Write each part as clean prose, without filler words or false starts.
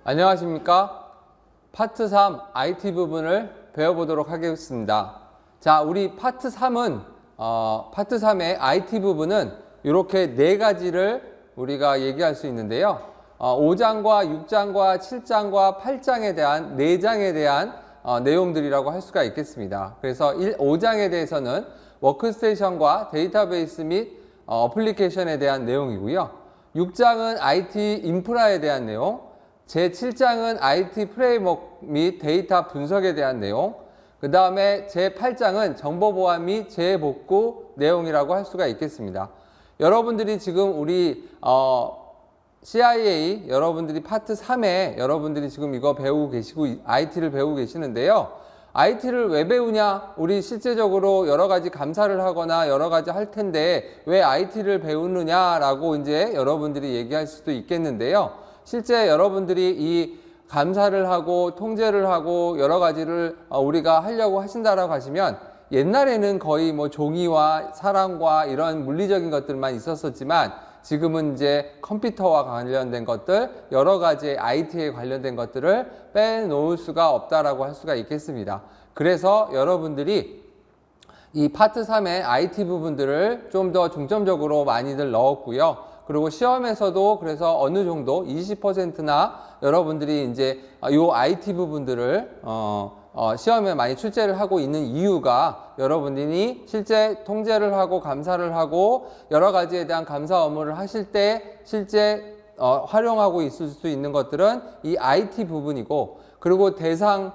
안녕하십니까? 파트 3 IT 부분을 배워보도록 하겠습니다. 자, 우리 파트 3은 파트 3의 IT 부분은 이렇게 네 가지를 우리가 얘기할 수 있는데요. 5장과 6장과 7장과 8장에 대한 4장에 대한 내용들이라고 할 수가 있겠습니다. 그래서 5장에 대해서는 워크스테이션과 데이터베이스 및 어플리케이션에 대한 내용이고요. 6장은 IT 인프라에 대한 내용, 제7장은 IT 프레임워크 및 데이터 분석에 대한 내용, 그 다음에 제8장은 정보보안 및 재복구 내용이라고 할 수가 있겠습니다. 여러분들이 지금 우리 CIA 여러분들이 파트 3에 여러분들이 지금 이거 배우고 계시고 IT를 배우고 계시는데요. IT를 왜 배우냐? 우리 실제적으로 여러 가지 감사를 하거나 여러 가지 할 텐데 왜 IT를 배우느냐라고 이제 여러분들이 얘기할 수도 있겠는데요. 실제 여러분들이 이 감사를 하고 통제를 하고 여러 가지를 우리가 하려고 하신다라고 하시면 옛날에는 거의 뭐 종이와 사람과 이런 물리적인 것들만 있었었지만 지금은 이제 컴퓨터와 관련된 것들, 여러 가지 IT에 관련된 것들을 빼놓을 수가 없다라고 할 수가 있겠습니다. 그래서 여러분들이 이 파트 3의 IT 부분들을 좀 더 중점적으로 많이들 넣었고요. 그리고 시험에서도 그래서 어느 정도 20%나 여러분들이 이제 이 IT 부분들을 시험에 많이 출제를 하고 있는 이유가 여러분들이 실제 통제를 하고 감사를 하고 여러 가지에 대한 감사 업무를 하실 때 실제 활용하고 있을 수 있는 것들은 이 IT 부분이고, 그리고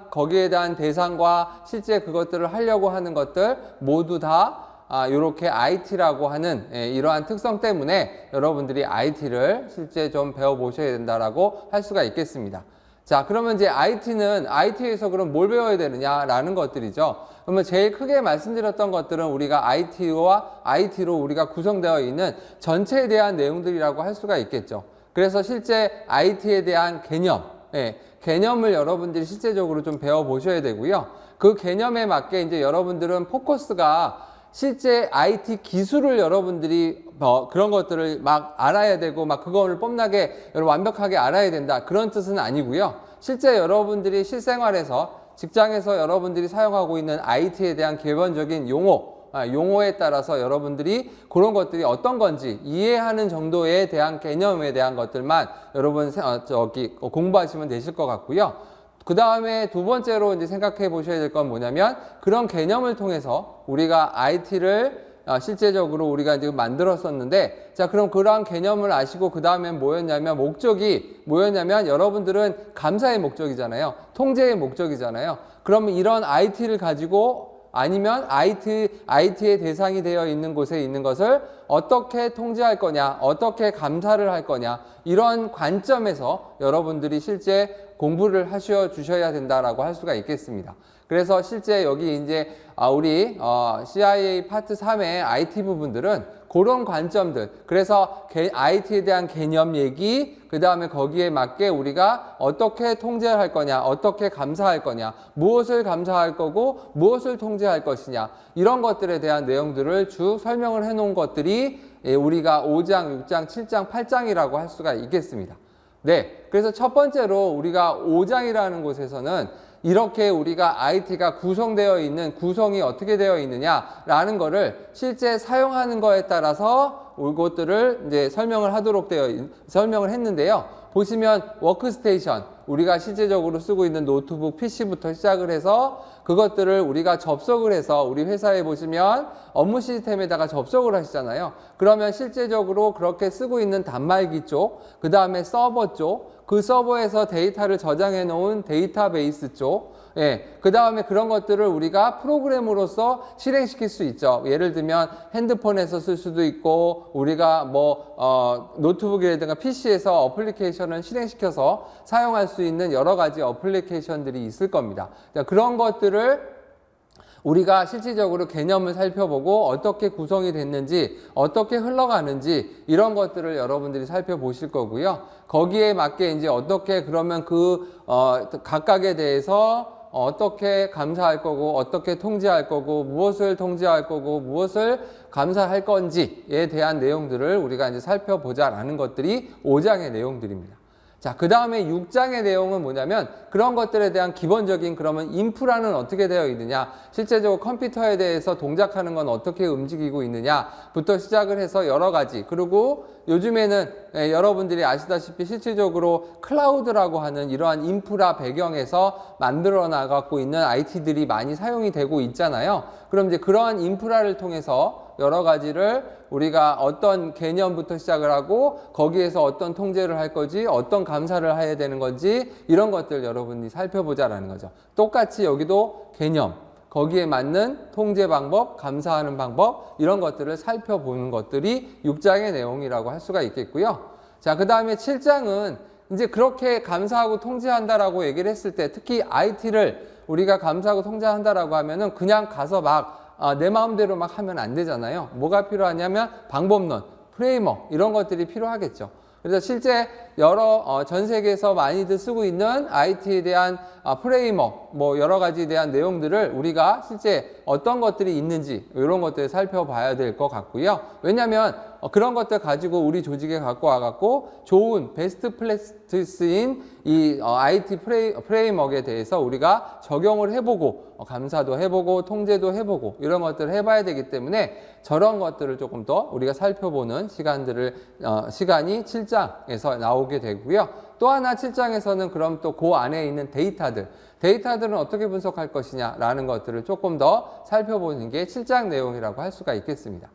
거기에 대한 대상과 실제 그것들을 하려고 하는 것들 모두 다 이렇게 IT라고 하는 이러한 특성 때문에 여러분들이 IT를 실제 좀 배워보셔야 된다라고 할 수가 있겠습니다. 자, 그러면 이제 IT에서 그럼 뭘 배워야 되느냐라는 것들이죠. 그러면 제일 크게 말씀드렸던 것들은 우리가 IT로 우리가 구성되어 있는 전체에 대한 내용들이라고 할 수가 있겠죠. 그래서 실제 IT에 대한 개념을 여러분들이 실제적으로 좀 배워보셔야 되고요. 그 개념에 맞게 이제 여러분들은 포커스가 실제 IT 기술을 여러분들이 그런 것들을 막 알아야 되고 막 그거를 뽐나게 완벽하게 알아야 된다, 그런 뜻은 아니고요. 실제 여러분들이 실생활에서 직장에서 여러분들이 사용하고 있는 IT에 대한 기본적인 용어에 따라서 여러분들이 그런 것들이 어떤 건지 이해하는 정도에 대한 개념에 대한 것들만 여러분 공부하시면 되실 것 같고요. 그 다음에 두 번째로 이제 생각해 보셔야 될 건 뭐냐면, 그런 개념을 통해서 우리가 IT를 실제적으로 우리가 지금 만들었었는데, 자, 그럼 그러한 개념을 아시고 그 다음엔 목적이 뭐였냐면 여러분들은 감사의 목적이잖아요. 통제의 목적이잖아요. 그러면 이런 IT를 가지고 아니면 IT의 대상이 되어 있는 곳에 있는 것을 어떻게 통제할 거냐, 어떻게 감사를 할 거냐, 이런 관점에서 여러분들이 실제 공부를 하셔 주셔야 된다라고 할 수가 있겠습니다. 그래서 실제 여기 이제 우리 CIA 파트 3의 IT 부분들은 그런 관점들, 그래서 IT에 대한 개념 얘기, 그 다음에 거기에 맞게 우리가 어떻게 통제할 거냐, 어떻게 감사할 거냐, 무엇을 감사할 거고 무엇을 통제할 것이냐, 이런 것들에 대한 내용들을 쭉 설명을 해 놓은 것들이 우리가 5장, 6장, 7장, 8장이라고 할 수가 있겠습니다. 네, 그래서 첫 번째로 우리가 5장이라는 곳에서는 이렇게 우리가 IT가 구성이 어떻게 되어 있느냐라는 거를 실제 사용하는 거에 따라서 이것들을 이제 설명을 했는데요. 보시면 워크스테이션, 우리가 실제적으로 쓰고 있는 노트북, PC부터 시작을 해서 그것들을 우리가 접속을 해서 우리 회사에 보시면 업무 시스템에다가 접속을 하시잖아요. 그러면 실제적으로 그렇게 쓰고 있는 단말기 쪽, 그 다음에 서버 쪽, 그 서버에서 데이터를 저장해 놓은 데이터베이스 쪽, 그 다음에 그런 것들을 우리가 프로그램으로서 실행시킬 수 있죠. 예를 들면 핸드폰에서 쓸 수도 있고, 우리가 노트북이라든가 PC에서 어플리케이션을 실행시켜서 사용할 수 있는 여러 가지 어플리케이션들이 있을 겁니다. 그런 것들을 우리가 실질적으로 개념을 살펴보고 어떻게 구성이 됐는지, 어떻게 흘러가는지, 이런 것들을 여러분들이 살펴보실 거고요. 거기에 맞게 이제 어떻게 그러면 각각에 대해서 어떻게 감사할 거고, 어떻게 통제할 거고, 무엇을 통제할 거고, 무엇을 감사할 건지에 대한 내용들을 우리가 이제 살펴보자라는 것들이 5장의 내용들입니다. 자, 그 다음에 6장의 내용은 뭐냐면 그런 것들에 대한 기본적인 그러면 인프라는 어떻게 되어 있느냐, 실제적으로 컴퓨터에 대해서 동작하는 건 어떻게 움직이고 있느냐부터 시작을 해서 여러 가지, 그리고 요즘에는 여러분들이 아시다시피 실질적으로 클라우드라고 하는 이러한 인프라 배경에서 만들어 나가고 있는 IT들이 많이 사용이 되고 있잖아요. 그럼 이제 그러한 인프라를 통해서 여러 가지를 우리가 어떤 개념부터 시작을 하고 거기에서 어떤 통제를 할 거지, 어떤 감사를 해야 되는 건지, 이런 것들 여러분이 살펴보자라는 거죠. 똑같이 여기도 개념, 거기에 맞는 통제 방법, 감사하는 방법, 이런 것들을 살펴보는 것들이 6장의 내용이라고 할 수가 있겠고요. 자, 그 다음에 7장은 이제 그렇게 감사하고 통제한다라고 얘기를 했을 때, 특히 IT를 우리가 감사하고 통제한다라고 하면은 그냥 가서 막 내 마음대로 막 하면 안 되잖아요. 뭐가 필요하냐면 방법론, 프레임워크, 이런 것들이 필요하겠죠. 그래서 실제 여러 전 세계에서 많이들 쓰고 있는 IT에 대한 프레임워크, 뭐 여러 가지에 대한 내용들을 우리가 실제 어떤 것들이 있는지 이런 것들을 살펴봐야 될 것 같고요. 왜냐하면 그런 것들 가지고 우리 조직에 갖고 와갖고 좋은 베스트 플래티스인 이 IT 프레임워크에 대해서 우리가 적용을 해보고 감사도 해보고 통제도 해보고 이런 것들을 해봐야 되기 때문에 저런 것들을 조금 더 우리가 살펴보는 시간이 7장에서 나오게 되고요. 또 하나 7장에서는 그럼 또 그 안에 있는 데이터들은 어떻게 분석할 것이냐라는 것들을 조금 더 살펴보는 게 7장 내용이라고 할 수가 있겠습니다.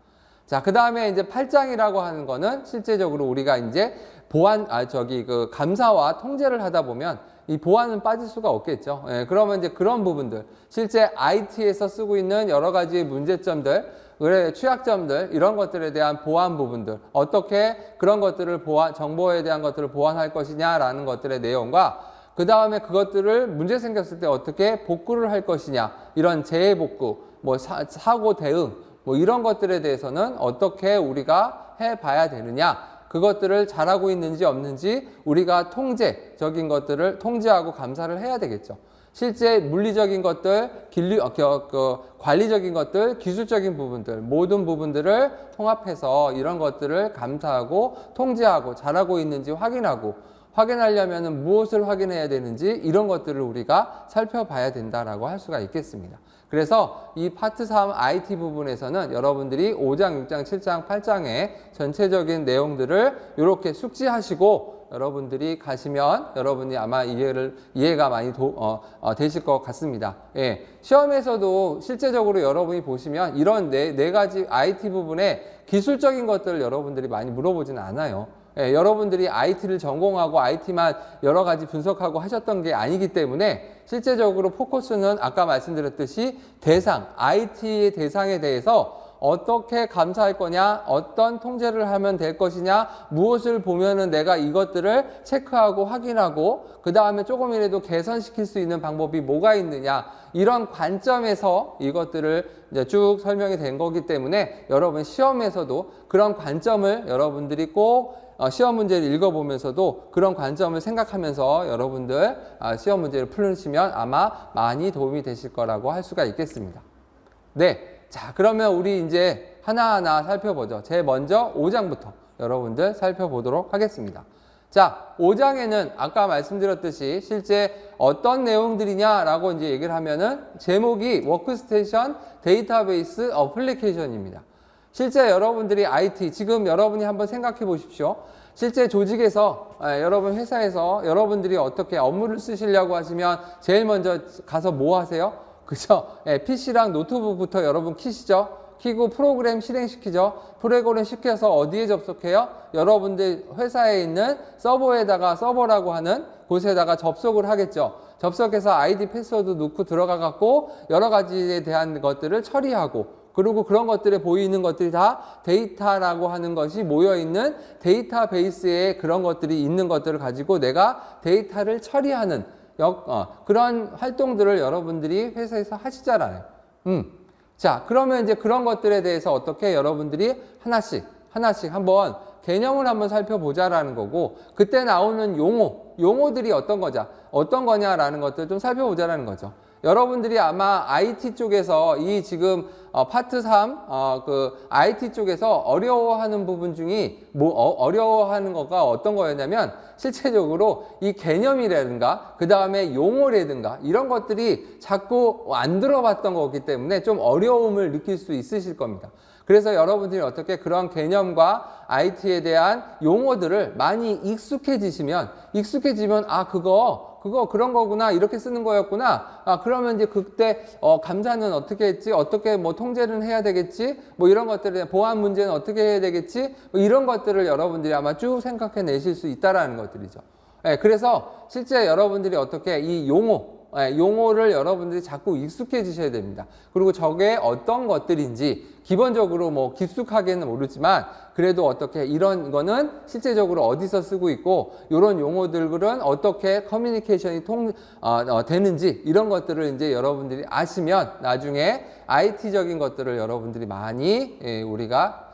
자, 그 다음에 이제 8장이라고 하는 거는 실제적으로 우리가 이제 감사와 통제를 하다 보면 이 보안은 빠질 수가 없겠죠. 예, 그러면 이제 그런 부분들, 실제 IT에서 쓰고 있는 여러 가지 문제점들, 취약점들, 이런 것들에 대한 보안 부분들, 어떻게 그런 것들을 정보에 대한 것들을 보완할 것이냐라는 것들의 내용과, 그 다음에 그것들을 문제 생겼을 때 어떻게 복구를 할 것이냐, 이런 재해 복구, 뭐 사고 대응, 뭐 이런 것들에 대해서는 어떻게 우리가 해봐야 되느냐, 그것들을 잘하고 있는지 없는지 우리가 통제적인 것들을 통제하고 감사를 해야 되겠죠. 실제 물리적인 것들, 관리적인 것들, 기술적인 부분들, 모든 부분들을 통합해서 이런 것들을 감사하고 통제하고 잘하고 있는지 확인하려면 무엇을 확인해야 되는지, 이런 것들을 우리가 살펴봐야 된다라고 할 수가 있겠습니다. 그래서 이 파트 3 IT 부분에서는 여러분들이 5장, 6장, 7장, 8장의 전체적인 내용들을 이렇게 숙지하시고 여러분들이 가시면 여러분이 아마 이해가 많이 되실 것 같습니다. 예. 시험에서도 실제적으로 여러분이 보시면 이런 네 가지 IT 부분에 기술적인 것들을 여러분들이 많이 물어보지는 않아요. 예, 여러분들이 IT를 전공하고 IT만 여러 가지 분석하고 하셨던 게 아니기 때문에 실제적으로 포커스는 아까 말씀드렸듯이 IT의 대상에 대해서 어떻게 감사할 거냐, 어떤 통제를 하면 될 것이냐, 무엇을 보면은 내가 이것들을 체크하고 확인하고 그 다음에 조금이라도 개선시킬 수 있는 방법이 뭐가 있느냐, 이런 관점에서 이것들을 이제 쭉 설명이 된 거기 때문에 여러분 시험에서도 그런 관점을 여러분들이 꼭 시험 문제를 읽어보면서도 그런 관점을 생각하면서 여러분들 시험 문제를 풀으시면 아마 많이 도움이 되실 거라고 할 수가 있겠습니다. 네. 자, 그러면 우리 이제 하나하나 살펴보죠. 제일 먼저 5장부터 여러분들 살펴보도록 하겠습니다. 자, 5장에는 아까 말씀드렸듯이 실제 어떤 내용들이냐라고 이제 얘기를 하면은 제목이 워크스테이션 데이터베이스 어플리케이션입니다. 실제 여러분들이 IT, 지금 여러분이 한번 생각해 보십시오. 실제 조직에서, 여러분 회사에서 여러분들이 어떻게 업무를 쓰시려고 하시면 제일 먼저 가서 뭐 하세요? 그죠? PC랑 노트북부터 여러분 키시죠? 키고 프로그램 실행시키죠? 프로그램 시켜서 어디에 접속해요? 여러분들 회사에 있는 서버라고 하는 곳에다가 접속을 하겠죠? 접속해서 아이디 패스워드 넣고 들어가 갖고 여러 가지에 대한 것들을 처리하고, 그리고 그런 것들에 보이는 것들이 다 데이터라고 하는 것이 모여있는 데이터베이스에 그런 것들이 있는 것들을 가지고 내가 데이터를 처리하는 그런 활동들을 여러분들이 회사에서 하시잖아요. 자, 그러면 이제 그런 것들에 대해서 어떻게 여러분들이 하나씩 한번 개념을 한번 살펴보자라는 거고, 그때 나오는 용어들이 어떤 거냐라는 것들을 좀 살펴보자라는 거죠. 여러분들이 아마 IT 쪽에서 이 지금 파트 3, 그 IT 쪽에서 어려워하는 부분 중에 어려워하는 거가 어떤 거였냐면 실제적으로 이 개념이라든가 그 다음에 용어라든가 이런 것들이 자꾸 안 들어봤던 거기 때문에 좀 어려움을 느낄 수 있으실 겁니다. 그래서 여러분들이 어떻게 그런 개념과 IT에 대한 용어들을 많이 익숙해지면 그거 그런 거구나, 이렇게 쓰는 거였구나. 그러면 이제 그때 감사는 어떻게 했지, 어떻게 뭐 통제를 해야 되겠지, 뭐 이런 것들에 보안 문제는 어떻게 해야 되겠지, 뭐 이런 것들을 여러분들이 아마 쭉 생각해 내실 수 있다라는 것들이죠. 그래서 실제 여러분들이 어떻게 이 용어를 여러분들이 자꾸 익숙해지셔야 됩니다. 그리고 저게 어떤 것들인지 기본적으로 뭐 깊숙하게는 모르지만 그래도 어떻게 이런 거는 실제적으로 어디서 쓰고 있고 이런 용어들은 어떻게 커뮤니케이션이 되는지 이런 것들을 이제 여러분들이 아시면 나중에 IT적인 것들을 여러분들이 많이 우리가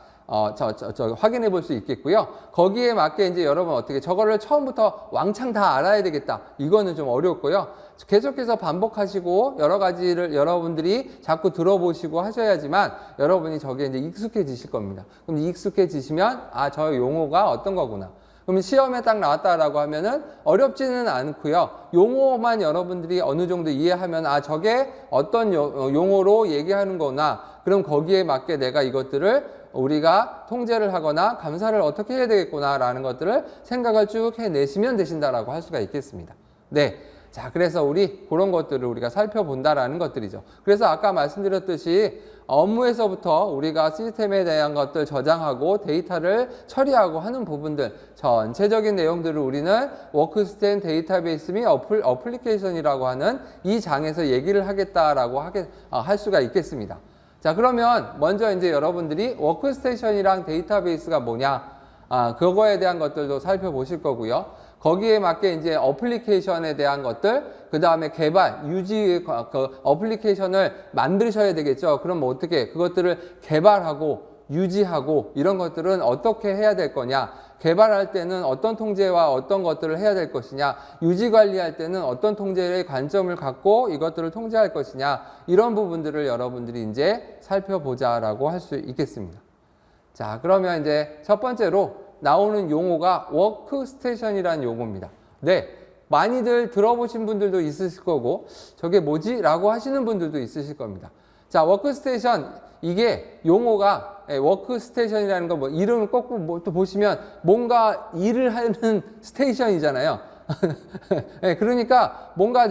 확인해 볼 수 있겠고요. 거기에 맞게 이제 여러분 어떻게 저거를 처음부터 왕창 다 알아야 되겠다. 이거는 좀 어렵고요. 계속해서 반복하시고 여러 가지를 여러분들이 자꾸 들어보시고 하셔야지만 여러분이 저게 이제 익숙해지실 겁니다. 그럼 익숙해지시면 저 용어가 어떤 거구나. 그럼 시험에 딱 나왔다라고 하면은 어렵지는 않고요. 용어만 여러분들이 어느 정도 이해하면 저게 어떤 용어로 얘기하는 거나 그럼 거기에 맞게 내가 이것들을 우리가 통제를 하거나 감사를 어떻게 해야 되겠구나라는 것들을 생각을 쭉 해내시면 되신다라고 할 수가 있겠습니다. 네. 자, 그래서 그런 것들을 우리가 살펴본다라는 것들이죠. 그래서 아까 말씀드렸듯이 업무에서부터 우리가 시스템에 대한 것들 저장하고 데이터를 처리하고 하는 부분들 전체적인 내용들을 우리는 워크스테이션 데이터베이스 및 어플리케이션이라고 하는 이 장에서 얘기를 하겠다라고 할 수가 있겠습니다. 자, 그러면 먼저 이제 여러분들이 워크스테이션이랑 데이터베이스가 뭐냐, 그거에 대한 것들도 살펴보실 거고요. 거기에 맞게 이제 어플리케이션에 대한 것들, 그 다음에 개발, 유지, 그 어플리케이션을 만드셔야 되겠죠. 그럼 뭐 어떻게 그것들을 개발하고 유지하고 이런 것들은 어떻게 해야 될 거냐, 개발할 때는 어떤 통제와 어떤 것들을 해야 될 것이냐, 유지 관리할 때는 어떤 통제의 관점을 갖고 이것들을 통제할 것이냐, 이런 부분들을 여러분들이 이제 살펴보자라고 할 수 있겠습니다. 자, 그러면 이제 첫 번째로 나오는 용어가 워크스테이션이라는 용어입니다. 네, 많이들 들어보신 분들도 있으실 거고 저게 뭐지? 라고 하시는 분들도 있으실 겁니다. 자, 워크스테이션, 이게 용어가 워크스테이션이라는 거 이름을 꼭 또 보시면 뭔가 일을 하는 스테이션이잖아요. 그러니까 뭔가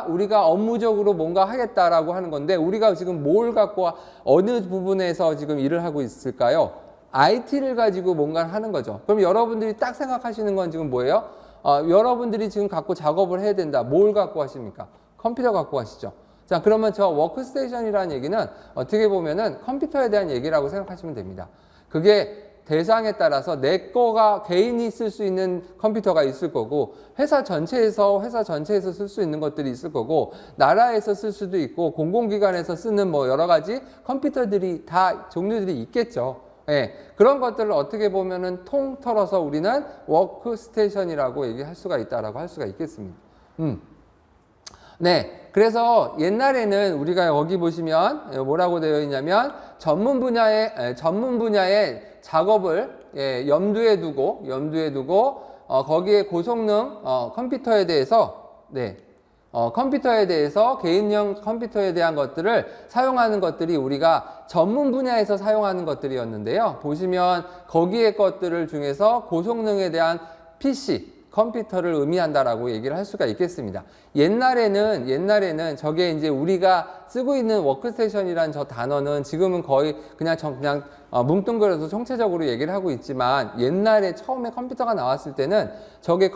우리가 업무적으로 뭔가 하겠다라고 하는 건데 우리가 지금 뭘 갖고 어느 부분에서 지금 일을 하고 있을까요? IT를 가지고 뭔가를 하는 거죠. 그럼 여러분들이 딱 생각하시는 건 지금 뭐예요? 여러분들이 지금 갖고 작업을 해야 된다. 뭘 갖고 하십니까? 컴퓨터 갖고 하시죠. 자, 그러면 저 워크스테이션이라는 얘기는 어떻게 보면은 컴퓨터에 대한 얘기라고 생각하시면 됩니다. 그게 대상에 따라서 내 거가 개인이 쓸 수 있는 컴퓨터가 있을 거고 회사 전체에서 쓸 수 있는 것들이 있을 거고 나라에서 쓸 수도 있고 공공기관에서 쓰는 뭐 여러 가지 컴퓨터들이 다 종류들이 있겠죠. 그런 것들을 어떻게 보면은 통틀어서 우리는 워크스테이션이라고 얘기할 수가 있다라고 할 수가 있겠습니다. 네, 그래서 옛날에는 우리가 여기 보시면 뭐라고 되어 있냐면 전문 분야의 작업을 염두에 두고 거기에 고성능 컴퓨터에 대해서 개인용 컴퓨터에 대한 것들을 사용하는 것들이 우리가 전문 분야에서 사용하는 것들이었는데요. 보시면 거기에 것들을 중에서 고성능에 대한 PC, 컴퓨터를 의미한다라고 얘기를 할 수가 있겠습니다. 옛날에는 저게 이제 우리가 쓰고 있는 워크스테이션이라는 저 단어는 지금은 거의 그냥 뭉뚱그려서 총체적으로 얘기를 하고 있지만 옛날에 처음에 컴퓨터가 나왔을 때는 저게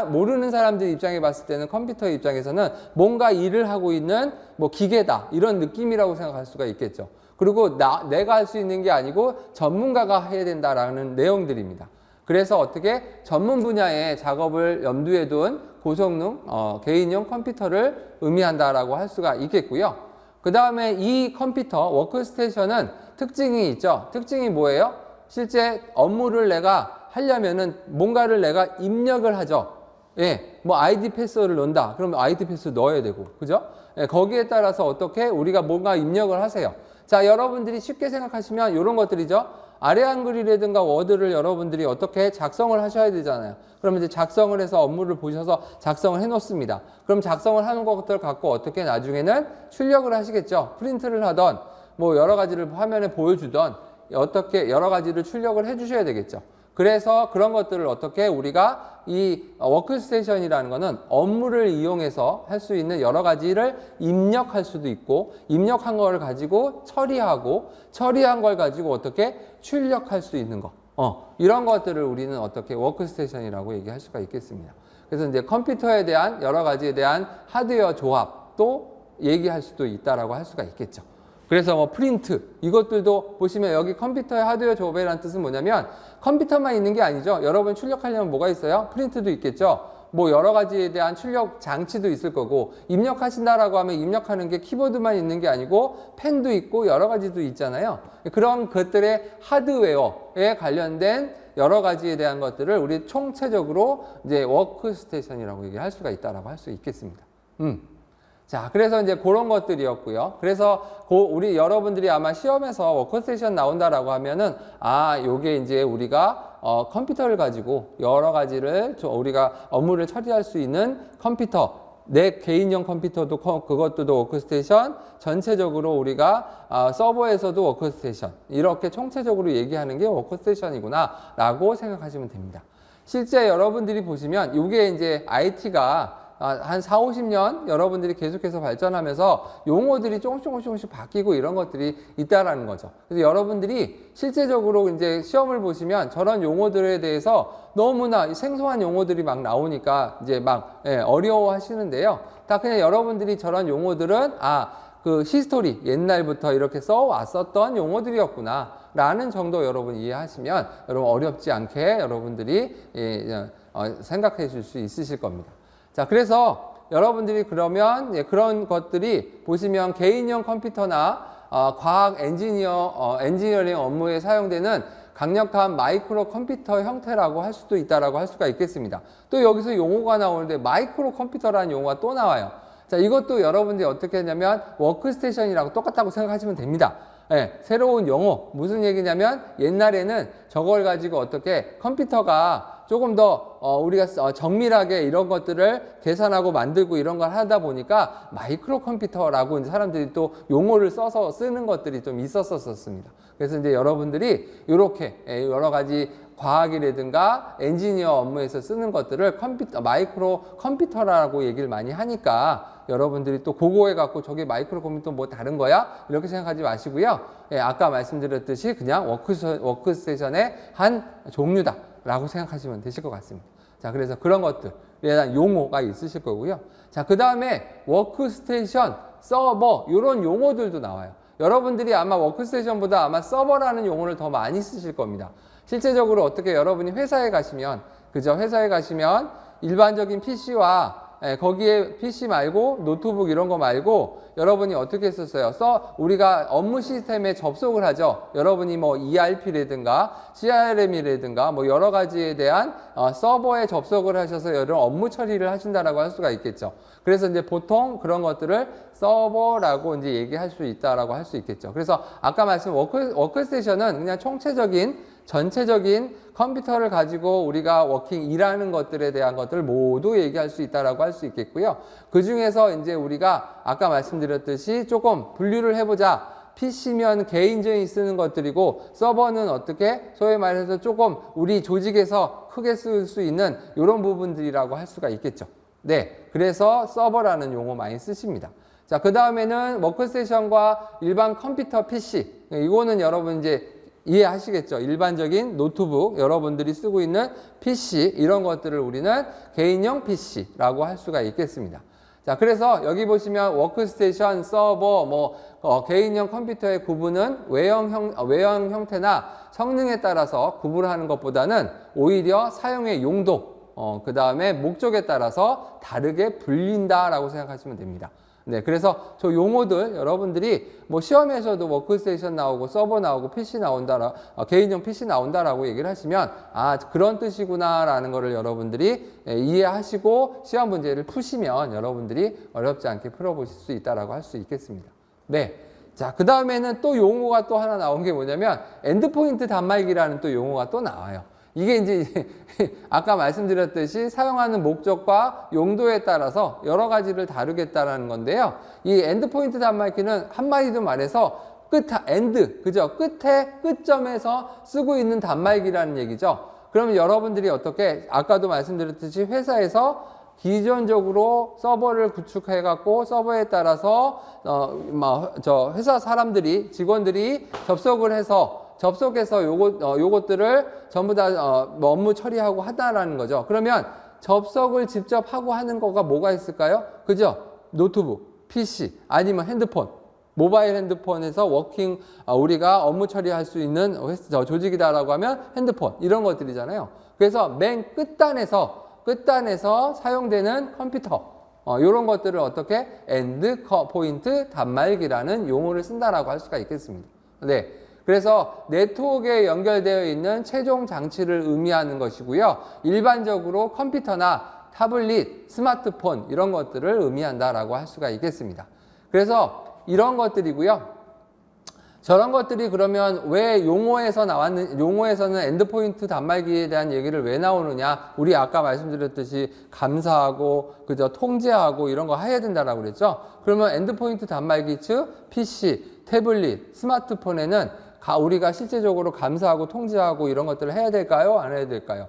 모르는 사람들 입장에 봤을 때는 컴퓨터 입장에서는 뭔가 일을 하고 있는 뭐 기계다 이런 느낌이라고 생각할 수가 있겠죠. 그리고 내가 할 수 있는 게 아니고 전문가가 해야 된다라는 내용들입니다. 그래서 어떻게 전문 분야의 작업을 염두에 둔 고성능 개인용 컴퓨터를 의미한다라고 할 수가 있겠고요. 그 다음에 이 컴퓨터 워크스테이션은 특징이 있죠. 특징이 뭐예요? 실제 업무를 내가 하려면은 뭔가를 내가 입력을 하죠. 예, 뭐 아이디 패스워드를 넣는다. 그러면 아이디 패스워드 넣어야 되고, 그죠? 예, 거기에 따라서 어떻게 우리가 뭔가 입력을 하세요. 자, 여러분들이 쉽게 생각하시면 이런 것들이죠. 아래 한글이라든가 워드를 여러분들이 어떻게 작성을 하셔야 되잖아요. 그러면 이제 작성을 해서 업무를 보셔서 작성을 해 놓습니다. 그럼 작성을 하는 것들 갖고 어떻게 나중에는 출력을 하시겠죠. 프린트를 하던 뭐 여러 가지를 화면에 보여주던 어떻게 여러 가지를 출력을 해 주셔야 되겠죠. 그래서 그런 것들을 어떻게 우리가 이 워크스테이션이라는 거는 업무를 이용해서 할 수 있는 여러 가지를 입력할 수도 있고, 입력한 걸 가지고 처리하고, 처리한 걸 가지고 어떻게 출력할 수 있는 거. 이런 것들을 우리는 어떻게 워크스테이션이라고 얘기할 수가 있겠습니다. 그래서 이제 컴퓨터에 대한 여러 가지에 대한 하드웨어 조합도 얘기할 수도 있다라고 할 수가 있겠죠. 그래서 뭐 프린트 이것들도 보시면 여기 컴퓨터의 하드웨어 조합이라는 뜻은 뭐냐면 컴퓨터만 있는 게 아니죠. 여러분 출력하려면 뭐가 있어요? 프린트도 있겠죠. 뭐 여러 가지에 대한 출력 장치도 있을 거고, 입력하신다라고 하면 입력하는 게 키보드만 있는 게 아니고 펜도 있고 여러 가지도 있잖아요. 그런 것들의 하드웨어에 관련된 여러 가지에 대한 것들을 우리 총체적으로 이제 워크스테이션이라고 얘기할 수가 있다라고 할 수 있겠습니다. 자, 그래서 이제 그런 것들이었고요. 그래서 우리 여러분들이 아마 시험에서 워크스테이션 나온다라고 하면은 요게 이제 우리가 컴퓨터를 가지고 여러 가지를 우리가 업무를 처리할 수 있는 컴퓨터, 내 개인용 컴퓨터도 그것도 워크스테이션, 전체적으로 우리가 서버에서도 워크스테이션, 이렇게 총체적으로 얘기하는 게 워크스테이션이구나라고 생각하시면 됩니다. 실제 여러분들이 보시면 이게 이제 IT가 한 4, 50년 여러분들이 계속해서 발전하면서 용어들이 조금씩 바뀌고 이런 것들이 있다라는 거죠. 그래서 여러분들이 실제적으로 이제 시험을 보시면 저런 용어들에 대해서 너무나 생소한 용어들이 막 나오니까 이제 막 어려워 하시는데요. 다 그냥 여러분들이 저런 용어들은 그 히스토리 옛날부터 이렇게 써왔었던 용어들이었구나 라는 정도 여러분 이해하시면 여러분 어렵지 않게 여러분들이 생각해 줄 수 있으실 겁니다. 자, 그래서 여러분들이 그러면 그런 것들이 보시면 개인용 컴퓨터나 과학 엔지니어링 업무에 사용되는 강력한 마이크로 컴퓨터 형태라고 할 수도 있다라고 할 수가 있겠습니다. 또 여기서 용어가 나오는데 마이크로 컴퓨터라는 용어가 또 나와요. 자, 이것도 여러분들이 어떻게 했냐면 워크스테이션이라고 똑같다고 생각하시면 됩니다. 새로운 용어 무슨 얘기냐면 옛날에는 저걸 가지고 어떻게 컴퓨터가 조금 더 우리가 정밀하게 이런 것들을 계산하고 만들고 이런 걸 하다 보니까 마이크로 컴퓨터라고 이제 사람들이 또 용어를 써서 쓰는 것들이 좀 있었었습니다. 그래서 이제 여러분들이 이렇게 여러 가지 과학이라든가 엔지니어 업무에서 쓰는 것들을 마이크로 컴퓨터라고 얘기를 많이 하니까 여러분들이 또 그거에 갖고 저게 마이크로 컴퓨터 뭐 다른 거야? 이렇게 생각하지 마시고요. 아까 말씀드렸듯이 그냥 워크스테이션의 한 종류다 라고 생각하시면 되실 것 같습니다. 자, 그래서 그런 것들에 대한 용어가 있으실 거고요. 자, 그 다음에 워크스테이션, 서버 이런 용어들도 나와요. 여러분들이 아마 워크스테이션보다 아마 서버라는 용어를 더 많이 쓰실 겁니다. 실제적으로 어떻게 여러분이 회사에 가시면, 그죠? 회사에 가시면 일반적인 PC와 거기에 PC 말고 노트북 이런 거 말고 여러분이 어떻게 했었어요? 우리가 업무 시스템에 접속을 하죠. 여러분이 뭐 ERP라든가 CRM이라든가 뭐 여러 가지에 대한 서버에 접속을 하셔서 여러 업무 처리를 하신다라고 할 수가 있겠죠. 그래서 이제 보통 그런 것들을 서버라고 이제 얘기할 수 있다라고 할 수 있겠죠. 그래서 아까 말씀 워크스테이션은 그냥 전체적인 컴퓨터를 가지고 우리가 일하는 것들에 대한 것들을 모두 얘기할 수 있다라고 할 수 있겠고요. 그 중에서 이제 우리가 아까 말씀드렸듯이 조금 분류를 해보자. PC면 개인적인 쓰는 것들이고 서버는 어떻게 소위 말해서 조금 우리 조직에서 크게 쓸 수 있는 이런 부분들이라고 할 수가 있겠죠. 네, 그래서 서버라는 용어 많이 쓰십니다. 자, 그 다음에는 워크스테이션과 일반 컴퓨터 PC 이거는 여러분 이제 이해하시겠죠? 일반적인 노트북, 여러분들이 쓰고 있는 PC, 이런 것들을 우리는 개인용 PC라고 할 수가 있겠습니다. 자, 그래서 여기 보시면 워크스테이션, 서버, 개인용 컴퓨터의 구분은 외형 형태나 성능에 따라서 구분하는 것보다는 오히려 사용의 용도, 그 다음에 목적에 따라서 다르게 불린다라고 생각하시면 됩니다. 네, 그래서 저 용어들 여러분들이 뭐 시험에서도 워크스테이션 나오고 서버 나오고 PC 나온다라, 개인용 PC 나온다라고 얘기를 하시면 아 그런 뜻이구나라는 거를 여러분들이 이해하시고 시험 문제를 푸시면 여러분들이 어렵지 않게 풀어보실 수 있다라고 할 수 있겠습니다. 네. 자, 그 다음에는 또 용어가 또 하나 나온 게 뭐냐면 엔드포인트 단말기라는 또 용어가 또 나와요. 이게 이제 아까 말씀드렸듯이 사용하는 목적과 용도에 따라서 여러 가지를 다루겠다라는 건데요. 이 엔드포인트 단말기는 한마디로 말해서 엔드, 그죠? 끝점에서 쓰고 있는 단말기라는 얘기죠. 그러면 여러분들이 어떻게, 아까도 말씀드렸듯이 회사에서 기존적으로 서버를 구축해갖고 서버에 따라서 회사 사람들이 직원들이 접속해서 요것들을 전부 다 업무 처리하고 하다라는 거죠. 그러면 접속을 직접 하고 하는 거가 뭐가 있을까요? 그죠? 노트북, PC, 아니면 핸드폰, 모바일 핸드폰에서 우리가 업무 처리할 수 있는 조직이다라고 하면 핸드폰, 이런 것들이잖아요. 그래서 맨 끝단에서 사용되는 컴퓨터, 이런 것들을 어떻게 엔드 포인트 단말기라는 용어를 쓴다라고 할 수가 있겠습니다. 네. 그래서 네트워크에 연결되어 있는 최종 장치를 의미하는 것이고요. 일반적으로 컴퓨터나 타블릿, 스마트폰 이런 것들을 의미한다라고 할 수가 있겠습니다. 그래서 이런 것들이고요. 저런 것들이 그러면 왜 용어에서는 엔드포인트 단말기에 대한 얘기를 왜 나오느냐? 우리 아까 말씀드렸듯이 감사하고, 그죠? 통제하고 이런 거 해야 된다라고 그랬죠? 그러면 엔드포인트 단말기 즉 PC, 태블릿, 스마트폰에는 우리가 실제적으로 감사하고 통제하고 이런 것들을 해야 될까요? 안 해야 될까요?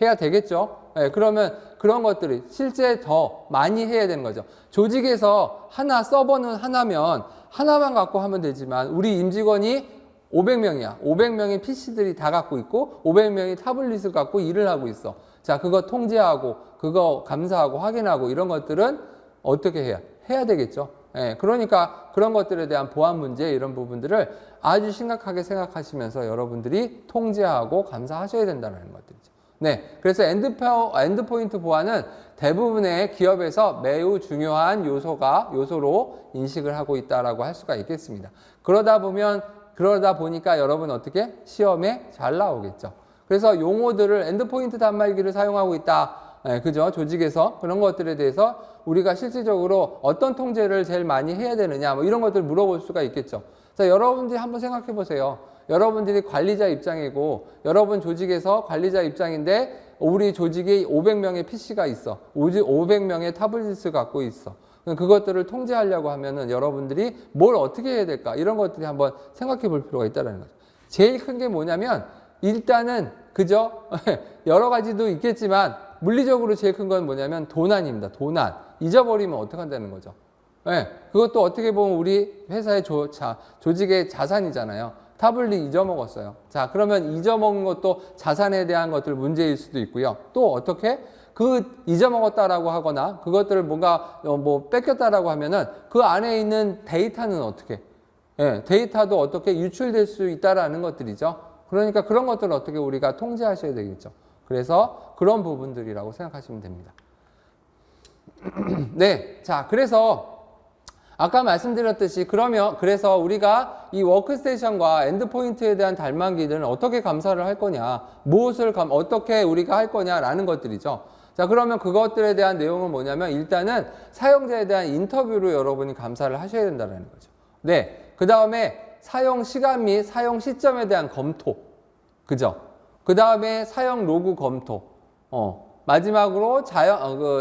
해야 되겠죠? 네, 그러면 그런 것들이 실제 더 많이 해야 되는 거죠. 조직에서 서버는 하나면 하나만 갖고 하면 되지만 우리 임직원이 500명이야. 500명의 PC들이 다 갖고 있고 500명이 타블릿을 갖고 일을 하고 있어. 자, 그거 통제하고 그거 감사하고 확인하고 이런 것들은 어떻게 해야 되겠죠. 예, 그러니까 그런 것들에 대한 보안 문제 이런 부분들을 아주 심각하게 생각하시면서 여러분들이 통제하고 감사하셔야 된다는 것들이죠. 네, 그래서 엔드포인트 보안은 대부분의 기업에서 매우 중요한 요소로 인식을 하고 있다라고 할 수가 있겠습니다. 그러다 보니까 여러분 어떻게 시험에 잘 나오겠죠. 그래서 용어들을 엔드포인트 단말기를 사용하고 있다. 네, 그죠? 조직에서 그런 것들에 대해서 우리가 실질적으로 어떤 통제를 제일 많이 해야 되느냐, 뭐 이런 것들을 물어볼 수가 있겠죠. 자, 여러분들이 한번 생각해 보세요. 여러분들이 관리자 입장이고, 여러분 조직에서 관리자 입장인데, 우리 조직에 500명의 PC가 있어. 500명의 타블릿을 갖고 있어. 그것들을 통제하려고 하면은 여러분들이 뭘 어떻게 해야 될까? 이런 것들이 한번 생각해 볼 필요가 있다는 거죠. 제일 큰 게 뭐냐면, 일단은, 그죠? 여러 가지도 있겠지만, 물리적으로 제일 큰 건 뭐냐면 도난입니다. 도난. 잊어버리면 어떡한다는 거죠. 네, 그것도 어떻게 보면 우리 회사의 조직의 자산이잖아요. 타블릿 잊어먹었어요. 자, 그러면 잊어먹은 것도 자산에 대한 것들 문제일 수도 있고요. 또 어떻게? 잊어먹었다라고 하거나 그것들을 뭔가 뺏겼다라고 하면은 그 안에 있는 데이터는 어떻게? 네, 데이터도 어떻게 유출될 수 있다라는 것들이죠. 그러니까 그런 것들을 어떻게 우리가 통제하셔야 되겠죠. 그래서 그런 부분들이라고 생각하시면 됩니다. 네. 자, 그래서 아까 말씀드렸듯이 그래서 우리가 이 워크스테이션과 엔드포인트에 대한 단말기들은 어떻게 감사를 할 거냐, 어떻게 우리가 할 거냐라는 것들이죠. 자, 그러면 그것들에 대한 내용은 뭐냐면 일단은 사용자에 대한 인터뷰로 여러분이 감사를 하셔야 된다는 거죠. 네. 그 다음에 사용 시간 및 사용 시점에 대한 검토. 그죠? 그 다음에 사용 로그 검토. 마지막으로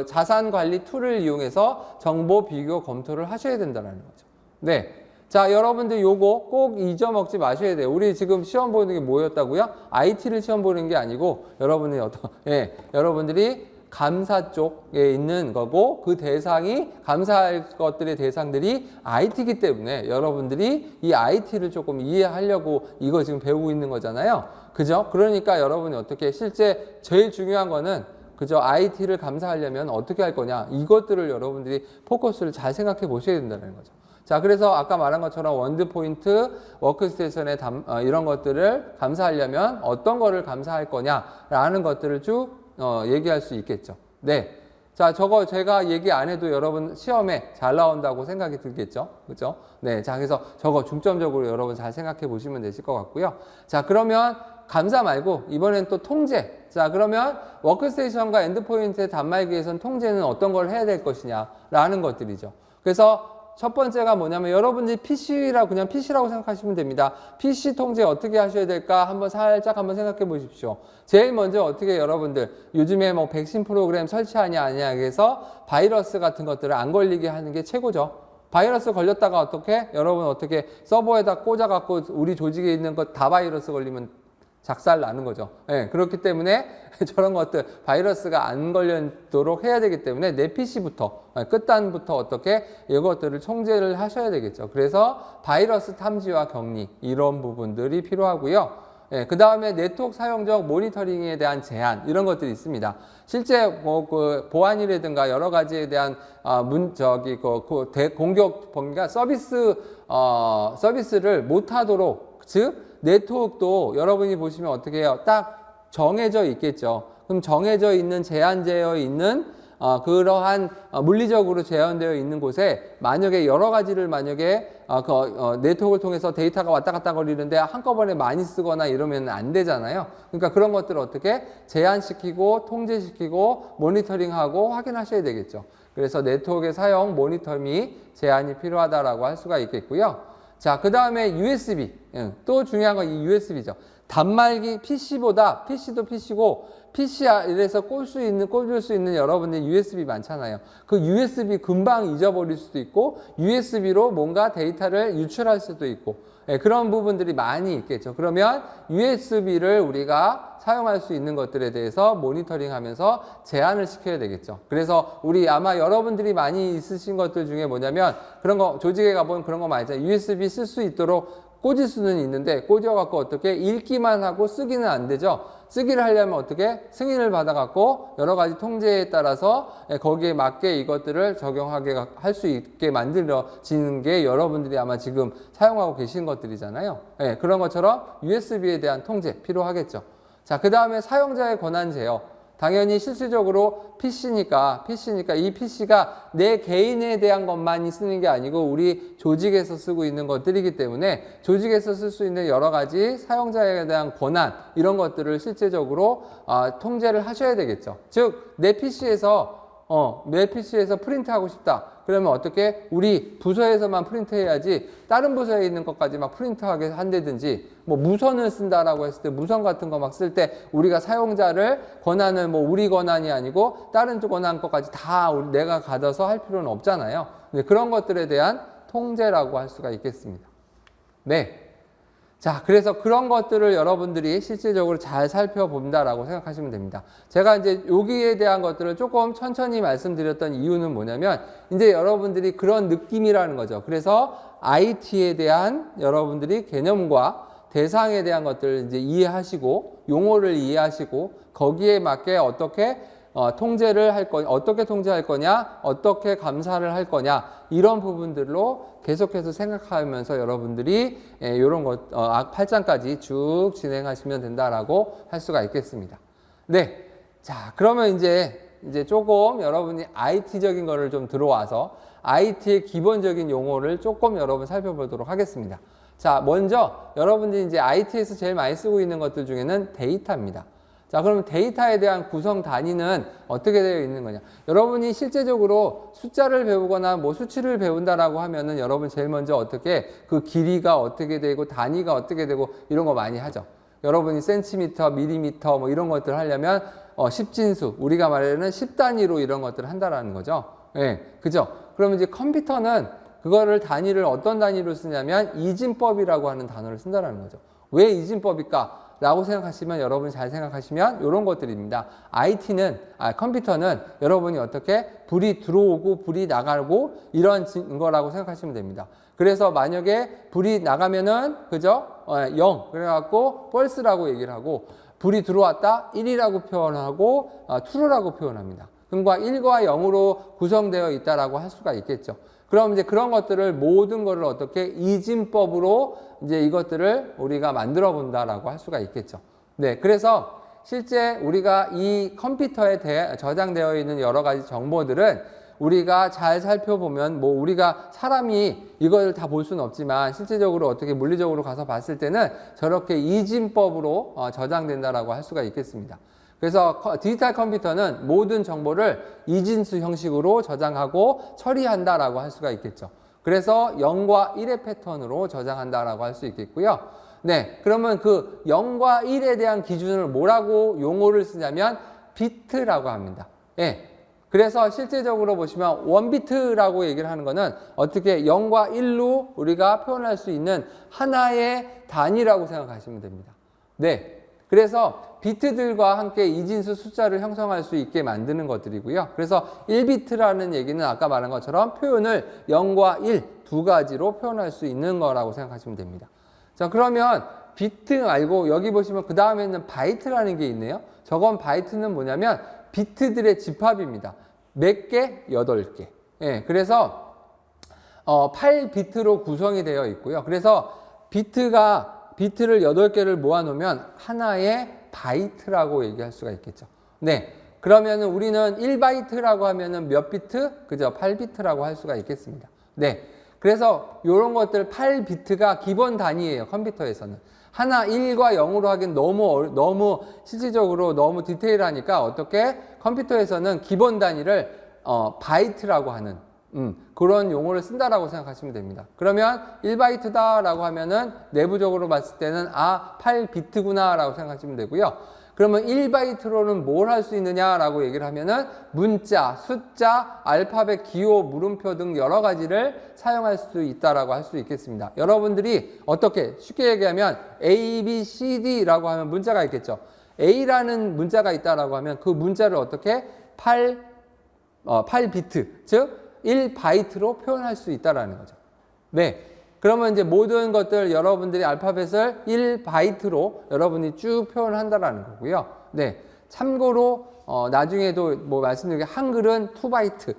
자산 관리 툴을 이용해서 정보 비교 검토를 하셔야 된다는 거죠. 네. 자, 여러분들 요거 꼭 잊어먹지 마셔야 돼요. 우리 지금 시험 보는 게 뭐였다고요? IT를 시험 보는 게 아니고 여러분들이 감사 쪽에 있는 거고 그 대상이 감사할 것들의 대상들이 IT이기 때문에 여러분들이 이 IT를 조금 이해하려고 이거 지금 배우고 있는 거잖아요. 그죠? 그러니까 여러분이 어떻게 실제 제일 중요한 거는 그죠? IT를 감사하려면 어떻게 할 거냐? 이것들을 여러분들이 포커스를 잘 생각해 보셔야 된다는 거죠. 자, 그래서 아까 말한 것처럼 원드포인트, 워크스테이션의 이런 것들을 감사하려면 어떤 거를 감사할 거냐라는 것들을 쭉 얘기할 수 있겠죠. 네. 자, 저거 제가 얘기 안 해도 여러분 시험에 잘 나온다고 생각이 들겠죠? 그죠? 네. 자, 그래서 저거 중점적으로 여러분 잘 생각해 보시면 되실 것 같고요. 자, 그러면 감사 말고 이번엔 또 통제. 자, 그러면 워크스테이션과 엔드포인트의 단말기에서는 통제는 어떤 걸 해야 될 것이냐라는 것들이죠. 그래서 첫 번째가 뭐냐면 여러분들이 PC라고 그냥 PC라고 생각하시면 됩니다. PC 통제 어떻게 하셔야 될까 한번 살짝 한번 생각해 보십시오. 제일 먼저 어떻게 여러분들 요즘에 뭐 백신 프로그램 설치하냐 아니냐 해서 바이러스 같은 것들을 안 걸리게 하는 게 최고죠. 바이러스 걸렸다가 어떻게 여러분 어떻게 서버에다 꽂아갖고 우리 조직에 있는 것 다 바이러스 걸리면 작살 나는 거죠. 네, 그렇기 때문에 저런 것들 바이러스가 안 걸리도록 해야 되기 때문에 내 PC부터 끝단부터 어떻게 이것들을 통제를 하셔야 되겠죠. 그래서 바이러스 탐지와 격리 이런 부분들이 필요하고요. 예, 그 다음에 네트워크 사용적 모니터링에 대한 제한 이런 것들이 있습니다. 실제 뭐 그 보안이라든가 여러 가지에 대한 공격 범위가 서비스를 못하도록 즉 네트워크도 여러분이 보시면 어떻게 해요? 딱 정해져 있겠죠. 그럼 정해져 있는 제한되어 있는 그러한 물리적으로 제한되어 있는 곳에 만약에 여러 가지를 만약에 네트워크를 통해서 데이터가 왔다 갔다 거리는데 한꺼번에 많이 쓰거나 이러면 안 되잖아요. 그러니까 그런 것들을 어떻게 제한시키고 통제시키고 모니터링하고 확인하셔야 되겠죠. 그래서 네트워크의 사용 모니터링이 제한이 필요하다라고 할 수가 있겠고요. 자, 그 다음에 USB. 또 중요한 건 이 USB죠. 단말기 PC보다 PC도 PC고 PC에서 꽂을 수 있는 여러분들 USB 많잖아요. 그 USB 금방 잊어버릴 수도 있고 USB로 뭔가 데이터를 유출할 수도 있고 그런 부분들이 많이 있겠죠. 그러면 USB를 우리가 사용할 수 있는 것들에 대해서 모니터링 하면서 제한을 시켜야 되겠죠. 그래서 우리 아마 여러분들이 많이 있으신 것들 중에 뭐냐면 그런 거 조직에 가보면 그런 거 많이 있잖아요. USB 쓸 수 있도록 꽂을 수는 있는데 꽂아갖고 어떻게 읽기만 하고 쓰기는 안 되죠. 쓰기를 하려면 어떻게 승인을 받아갖고 여러 가지 통제에 따라서 거기에 맞게 이것들을 적용하게 할 수 있게 만들어지는 게 여러분들이 아마 지금 사용하고 계신 것들이잖아요. 그런 것처럼 USB에 대한 통제 필요하겠죠. 자, 그 다음에 사용자의 권한 제어. 당연히 실질적으로 PC니까 이 PC가 내 개인에 대한 것만이 쓰는 게 아니고 우리 조직에서 쓰고 있는 것들이기 때문에 조직에서 쓸 수 있는 여러 가지 사용자에 대한 권한 이런 것들을 실제적으로 통제를 하셔야 되겠죠. 즉, 내 PC에서 프린트하고 싶다. 그러면 어떻게 우리 부서에서만 프린트해야지 다른 부서에 있는 것까지 막 프린트하게 한다든지 뭐 무선을 쓴다라고 했을 때 무선 같은 거 막 쓸 때 우리가 사용자를 권한을 뭐 우리 권한이 아니고 다른 쪽 권한 것까지 다 내가 가져서 할 필요는 없잖아요. 근데 그런 것들에 대한 통제라고 할 수가 있겠습니다. 네. 자, 그래서 그런 것들을 여러분들이 실질적으로 잘 살펴본다라고 생각하시면 됩니다. 제가 이제 여기에 대한 것들을 조금 천천히 말씀드렸던 이유는 뭐냐면 이제 여러분들이 그런 느낌이라는 거죠. 그래서 IT에 대한 여러분들이 개념과 대상에 대한 것들을 이제 이해하시고 용어를 이해하시고 거기에 맞게 어떻게 통제를 할 거냐, 어떻게 통제할 거냐, 어떻게 감사를 할 거냐 이런 부분들로 계속해서 생각하면서 여러분들이 이런 것 8장까지 쭉 진행하시면 된다라고 할 수가 있겠습니다. 네, 자 그러면 이제 조금 여러분이 IT적인 거를 좀 들어와서 IT의 기본적인 용어를 조금 여러분 살펴보도록 하겠습니다. 자, 먼저 여러분들이 이제 IT에서 제일 많이 쓰고 있는 것들 중에는 데이터입니다. 자, 그럼 데이터에 대한 구성 단위는 어떻게 되어 있는 거냐? 여러분이 실제적으로 숫자를 배우거나 뭐 수치를 배운다라고 하면은 여러분 제일 먼저 어떻게 그 길이가 어떻게 되고 단위가 어떻게 되고 이런 거 많이 하죠. 여러분이 센티미터, 밀리미터 뭐 이런 것들을 하려면 10진수, 우리가 말하는 10단위로 이런 것들을 한다라는 거죠. 예, 그죠? 그러면 이제 컴퓨터는 그거를 단위를 어떤 단위로 쓰냐면 이진법이라고 하는 단어를 쓴다라는 거죠. 왜 이진법일까? 라고 생각하시면 여러분이 잘 생각하시면 이런 것들입니다. 컴퓨터는 여러분이 어떻게 불이 들어오고 불이 나가고 이런 거라고 생각하시면 됩니다. 그래서 만약에 불이 나가면은 그죠? 0 그래갖고 false라고 얘기를 하고 불이 들어왔다 1이라고 표현하고 true라고 표현합니다. 그러니까 1과 0으로 구성되어 있다라고 할 수가 있겠죠. 그럼 이제 그런 것들을 모든 것을 어떻게 이진법으로 이제 이것들을 우리가 만들어 본다라고 할 수가 있겠죠. 네, 그래서 실제 우리가 이 컴퓨터에 저장되어 있는 여러 가지 정보들은 우리가 잘 살펴보면 뭐 우리가 사람이 이걸 다 볼 수는 없지만 실제적으로 어떻게 물리적으로 가서 봤을 때는 저렇게 이진법으로 저장된다라고 할 수가 있겠습니다. 그래서 디지털 컴퓨터는 모든 정보를 이진수 형식으로 저장하고 처리한다라고 할 수가 있겠죠. 그래서 0과 1의 패턴으로 저장한다라고 할 수 있겠고요. 네, 그러면 그 0과 1에 대한 기준을 뭐라고 용어를 쓰냐면 비트라고 합니다. 예. 그래서 실제적으로 보시면 원비트라고 얘기를 하는 거는 어떻게 0과 1로 우리가 표현할 수 있는 하나의 단위라고 생각하시면 됩니다. 네. 그래서 비트들과 함께 이진수 숫자를 형성할 수 있게 만드는 것들이고요. 그래서 1비트라는 얘기는 아까 말한 것처럼 표현을 0과 1 두 가지로 표현할 수 있는 거라고 생각하시면 됩니다. 자, 그러면 비트 말고 여기 보시면 그 다음에는 바이트라는 게 있네요. 저건 바이트는 뭐냐면 비트들의 집합입니다. 몇 개? 8개. 예, 그래서 8비트로 구성이 되어 있고요. 그래서 비트를 8개를 모아놓으면 하나의 바이트라고 얘기할 수가 있겠죠. 네. 그러면 우리는 1바이트라고 하면은 몇 비트? 그죠? 8비트라고 할 수가 있겠습니다. 네. 그래서 이런 것들 8비트가 기본 단위예요. 컴퓨터에서는. 하나 1과 0으로 하기엔 너무 실질적으로 너무 디테일하니까 어떻게 컴퓨터에서는 기본 단위를 바이트라고 하는 그런 용어를 쓴다라고 생각하시면 됩니다. 그러면 1바이트다라고 하면은 내부적으로 봤을 때는 8비트구나 라고 생각하시면 되고요. 그러면 1바이트로는 뭘 할 수 있느냐라고 얘기를 하면은 문자, 숫자, 알파벳, 기호, 물음표 등 여러 가지를 사용할 수 있다라고 할 수 있겠습니다. 여러분들이 어떻게 쉽게 얘기하면 A, B, C, D라고 하면 문자가 있겠죠. A라는 문자가 있다라고 하면 그 문자를 어떻게 8비트, 즉 1바이트로 표현할 수 있다라는 거죠. 네. 그러면 이제 모든 것들 여러분들이 알파벳을 1바이트로 여러분이 쭉 표현한다라는 거고요. 네. 참고로 나중에도 뭐 말씀드린 게 한글은 2바이트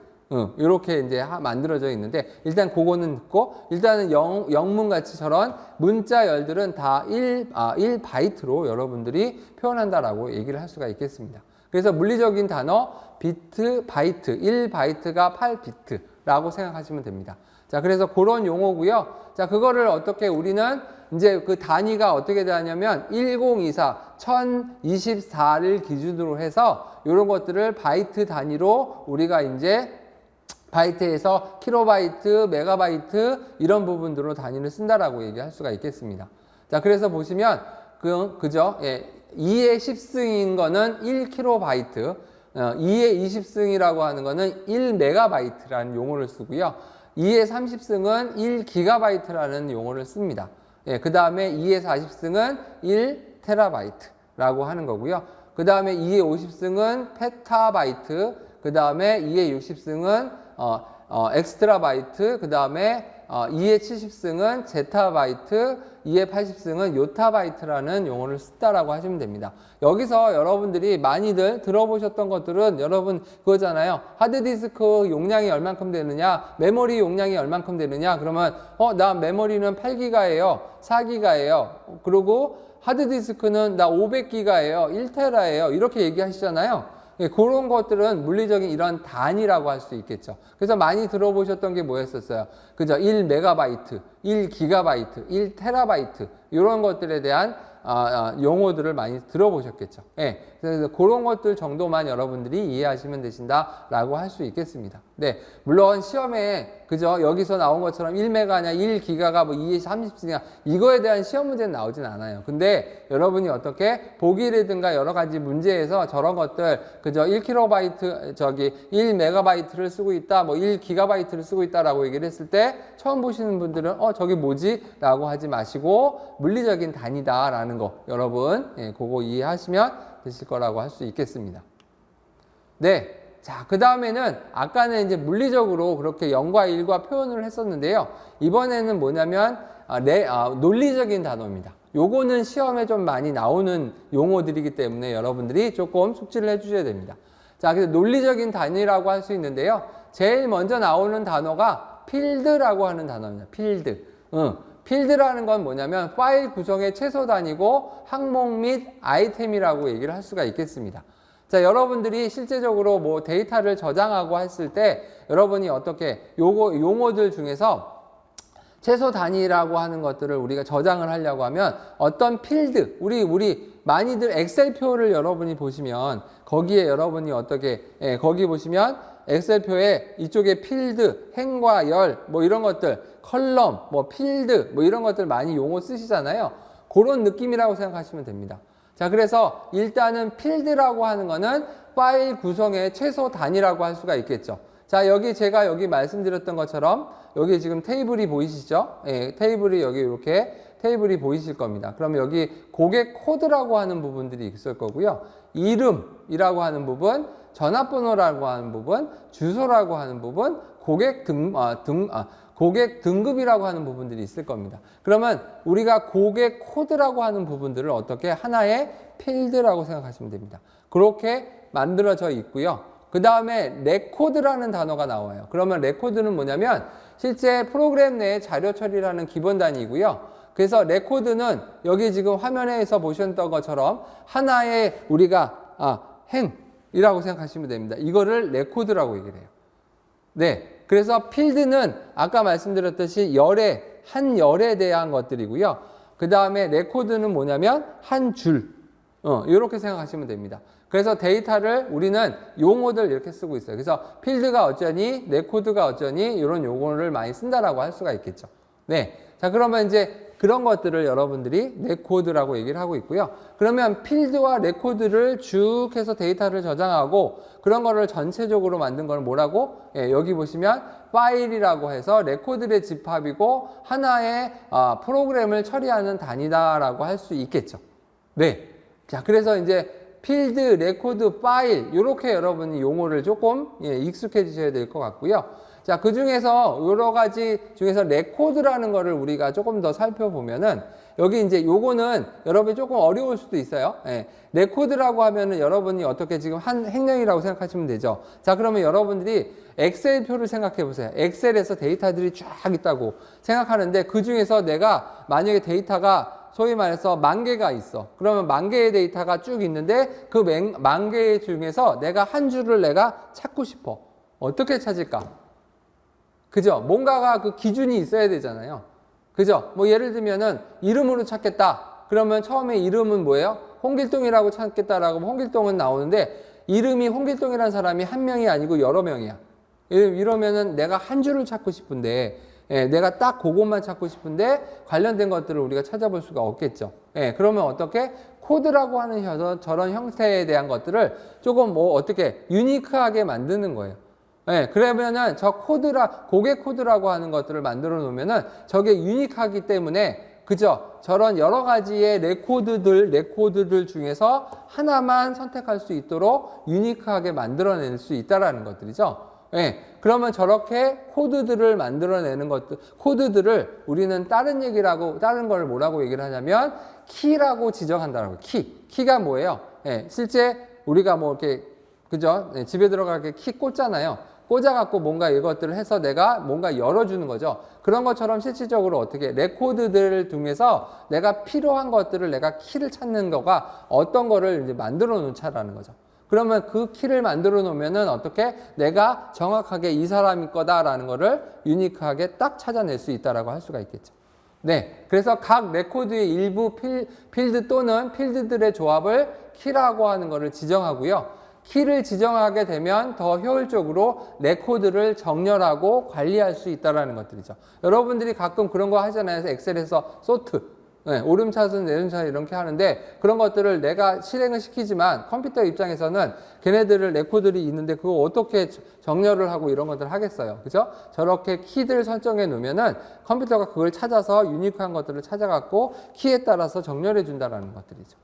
이렇게 이제 만들어져 있는데 일단 그거는 듣고 일단은 영문같이 저런 문자열들은 다 1바이트로 여러분들이 표현한다라고 얘기를 할 수가 있겠습니다. 그래서 물리적인 단어 비트, 바이트, 1바이트가 8비트라고 생각하시면 됩니다. 자, 그래서 그런 용어고요. 자, 그거를 어떻게 우리는 이제 그 단위가 어떻게 되냐면 1024, 1024를 기준으로 해서 이런 것들을 바이트 단위로 우리가 이제 바이트에서 킬로바이트, 메가바이트 이런 부분들로 단위를 쓴다라고 얘기할 수가 있겠습니다. 자, 그래서 보시면 그죠? 예. 2의 10승인 거는 1킬로바이트, 2의 20승이라고 하는 거는 1메가바이트라는 용어를 쓰고요. 2의 30승은 1기가바이트라는 용어를 씁니다. 예, 그 다음에 2의 40승은 1테라바이트라고 하는 거고요. 그 다음에 2의 50승은 페타바이트, 그 다음에 2의 60승은 엑스트라바이트, 그 다음에 2의 70승은 제타바이트, 2의 80승은 요타바이트라는 용어를 쓴다라고 하시면 됩니다. 여기서 여러분들이 많이들 들어보셨던 것들은 여러분 그거잖아요. 하드디스크 용량이 얼만큼 되느냐, 메모리 용량이 얼만큼 되느냐, 그러면 나 메모리는 8기가예요, 4기가예요. 그리고 하드디스크는 나 500기가예요, 1테라예요. 이렇게 얘기하시잖아요. 예, 그런 것들은 물리적인 이런 단위라고 할 수 있겠죠. 그래서 많이 들어보셨던 게 뭐였었어요? 그죠? 1메가바이트, 1기가바이트, 1테라바이트 이런 것들에 대한 용어들을 많이 들어보셨겠죠. 예, 그래서 그런 것들 정도만 여러분들이 이해하시면 되신다라고 할 수 있겠습니다. 네, 물론 시험에 그죠? 여기서 나온 것처럼 1메가냐, 1기가가 뭐 2의 30냐 이거에 대한 시험 문제는 나오진 않아요. 근데 여러분이 어떻게 보기라든가 여러 가지 문제에서 저런 것들 그죠? 1킬로바이트 1메가바이트를 쓰고 있다, 뭐 1기가바이트를 쓰고 있다라고 얘기를 했을 때 처음 보시는 분들은 저게 뭐지? 라고 하지 마시고 물리적인 단위다라는 거 여러분 그거 이해하시면 되실 거라고 할 수 있겠습니다. 네. 자, 그 다음에는 아까는 이제 물리적으로 그렇게 0과 1과 표현을 했었는데요. 이번에는 뭐냐면 논리적인 단어입니다. 요거는 시험에 좀 많이 나오는 용어들이기 때문에 여러분들이 조금 숙지를 해주셔야 됩니다. 자, 그래서 논리적인 단위라고 할 수 있는데요. 제일 먼저 나오는 단어가 필드라고 하는 단어입니다. 필드. 필드라는 건 뭐냐면 파일 구성의 최소 단위고 항목 및 아이템이라고 얘기를 할 수가 있겠습니다. 자, 여러분들이 실제적으로 뭐 데이터를 저장하고 했을 때 여러분이 어떻게 용어들 중에서 최소 단위라고 하는 것들을 우리가 저장을 하려고 하면 어떤 필드, 우리 많이들 엑셀표를 여러분이 보시면 거기에 여러분이 어떻게, 거기 보시면 엑셀표에 이쪽에 필드, 행과 열, 뭐 이런 것들, 컬럼, 뭐 필드, 뭐 이런 것들 많이 용어 쓰시잖아요. 그런 느낌이라고 생각하시면 됩니다. 자, 그래서 일단은 필드라고 하는 거는 파일 구성의 최소 단위라고 할 수가 있겠죠. 자, 제가 여기 말씀드렸던 것처럼 여기 지금 테이블이 보이시죠? 예, 테이블이 여기 이렇게 테이블이 보이실 겁니다. 그러면 여기 고객 코드라고 하는 부분들이 있을 거고요. 이름이라고 하는 부분, 전화번호라고 하는 부분, 주소라고 하는 부분, 고객 등급이라고 하는 부분들이 있을 겁니다. 그러면 우리가 고객 코드라고 하는 부분들을 어떻게 하나의 필드라고 생각하시면 됩니다. 그렇게 만들어져 있고요. 그 다음에 레코드라는 단어가 나와요. 그러면 레코드는 뭐냐면 실제 프로그램 내에 자료 처리라는 기본 단위이고요. 그래서 레코드는 여기 지금 화면에서 보셨던 것처럼 하나의 우리가 행이라고 생각하시면 됩니다. 이거를 레코드라고 얘기를 해요. 네. 그래서 필드는 아까 말씀드렸듯이 한 열에 대한 것들이고요. 그 다음에 레코드는 뭐냐면 한 줄. 이렇게 생각하시면 됩니다. 그래서 데이터를 우리는 용어들 이렇게 쓰고 있어요. 그래서 필드가 어쩌니, 레코드가 어쩌니 이런 용어를 많이 쓴다라고 할 수가 있겠죠. 네. 자, 그러면 이제 그런 것들을 여러분들이 레코드라고 얘기를 하고 있고요. 그러면 필드와 레코드를 쭉 해서 데이터를 저장하고 그런 거를 전체적으로 만든 걸 뭐라고? 예, 여기 보시면 파일이라고 해서 레코드의 집합이고 하나의 프로그램을 처리하는 단위다라고 할 수 있겠죠. 네. 자, 그래서 이제 필드, 레코드, 파일 이렇게 여러분이 용어를 조금 익숙해지셔야 될 것 같고요. 자, 그 중에서 여러 가지 중에서 레코드라는 거를 우리가 조금 더 살펴보면은 여기 이제 요거는 여러분이 조금 어려울 수도 있어요. 예. 레코드라고 하면은 여러분이 어떻게 지금 한 행령이라고 생각하시면 되죠. 자, 그러면 여러분들이 엑셀표를 생각해 보세요. 엑셀에서 데이터들이 쫙 있다고 생각하는데 그 중에서 내가 만약에 데이터가 소위 말해서 10,000개가 있어. 그러면 10,000개의 데이터가 쭉 있는데 그 10,000개 중에서 내가 한 줄을 내가 찾고 싶어. 어떻게 찾을까? 그죠? 뭔가가 그 기준이 있어야 되잖아요. 그죠? 뭐 예를 들면은 이름으로 찾겠다. 그러면 처음에 이름은 뭐예요? 홍길동이라고 찾겠다라고 하면 홍길동은 나오는데 이름이 홍길동이라는 사람이 한 명이 아니고 여러 명이야. 이러면은 내가 한 줄을 찾고 싶은데 내가 딱 그것만 찾고 싶은데 관련된 것들을 우리가 찾아볼 수가 없겠죠. 그러면 어떻게? 코드라고 하는 저런 형태에 대한 것들을 조금 뭐 어떻게 유니크하게 만드는 거예요. 그러면은 고객 코드라고 하는 것들을 만들어 놓으면은 저게 유니크하기 때문에 그죠? 저런 여러 가지의 레코드들 중에서 하나만 선택할 수 있도록 유니크하게 만들어낼 수 있다라는 것들이죠. 그러면 저렇게 코드들을 만들어내는 코드들을 우리는 다른 걸 뭐라고 얘기를 하냐면 키라고 지정한다라고. 키가 뭐예요? 실제 우리가 뭐 이렇게 그죠? 집에 들어가게 키 꽂잖아요. 꽂아갖고 뭔가 이것들을 해서 내가 뭔가 열어주는 거죠. 그런 것처럼 실질적으로 어떻게 레코드들을 통해서 내가 필요한 것들을 내가 키를 찾는 거가 어떤 거를 이제 만들어 놓자라는 거죠. 그러면 그 키를 만들어 놓으면은 어떻게 내가 정확하게 이 사람이 거다라는 거를 유니크하게 딱 찾아낼 수 있다라고 할 수가 있겠죠. 네. 그래서 각 레코드의 일부 필드 또는 필드들의 조합을 키라고 하는 거를 지정하고요. 키를 지정하게 되면 더 효율적으로 레코드를 정렬하고 관리할 수 있다는 것들이죠. 여러분들이 가끔 그런 거 하잖아요. 엑셀에서 소트, 오름차순, 내림차순 이렇게 하는데 그런 것들을 내가 실행을 시키지만 컴퓨터 입장에서는 걔네들을 레코드들이 있는데 그거 어떻게 정렬을 하고 이런 것들을 하겠어요. 그죠? 저렇게 키들 설정해 놓으면은 컴퓨터가 그걸 찾아서 유니크한 것들을 찾아갖고 키에 따라서 정렬해 준다는 것들이죠.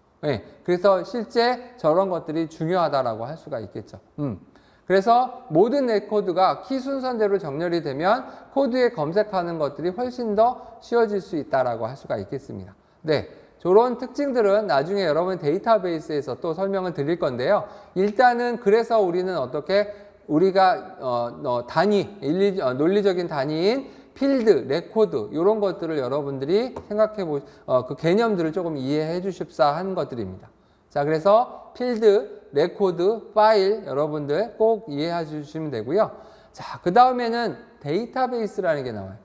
그래서 실제 저런 것들이 중요하다라고 할 수가 있겠죠. 그래서 모든 레코드가 키 순서대로 정렬이 되면 코드에 검색하는 것들이 훨씬 더 쉬워질 수 있다라고 할 수가 있겠습니다. 네. 저런 특징들은 나중에 여러분 데이터베이스에서 또 설명을 드릴 건데요. 일단은 그래서 우리는 어떻게 우리가 논리적인 단위인 필드, 레코드 이런 것들을 여러분들이 그 개념들을 조금 이해해 주십사 하는 것들입니다. 자, 그래서 필드, 레코드, 파일 여러분들 꼭 이해해 주시면 되고요. 자, 그 다음에는 데이터베이스라는 게 나와요.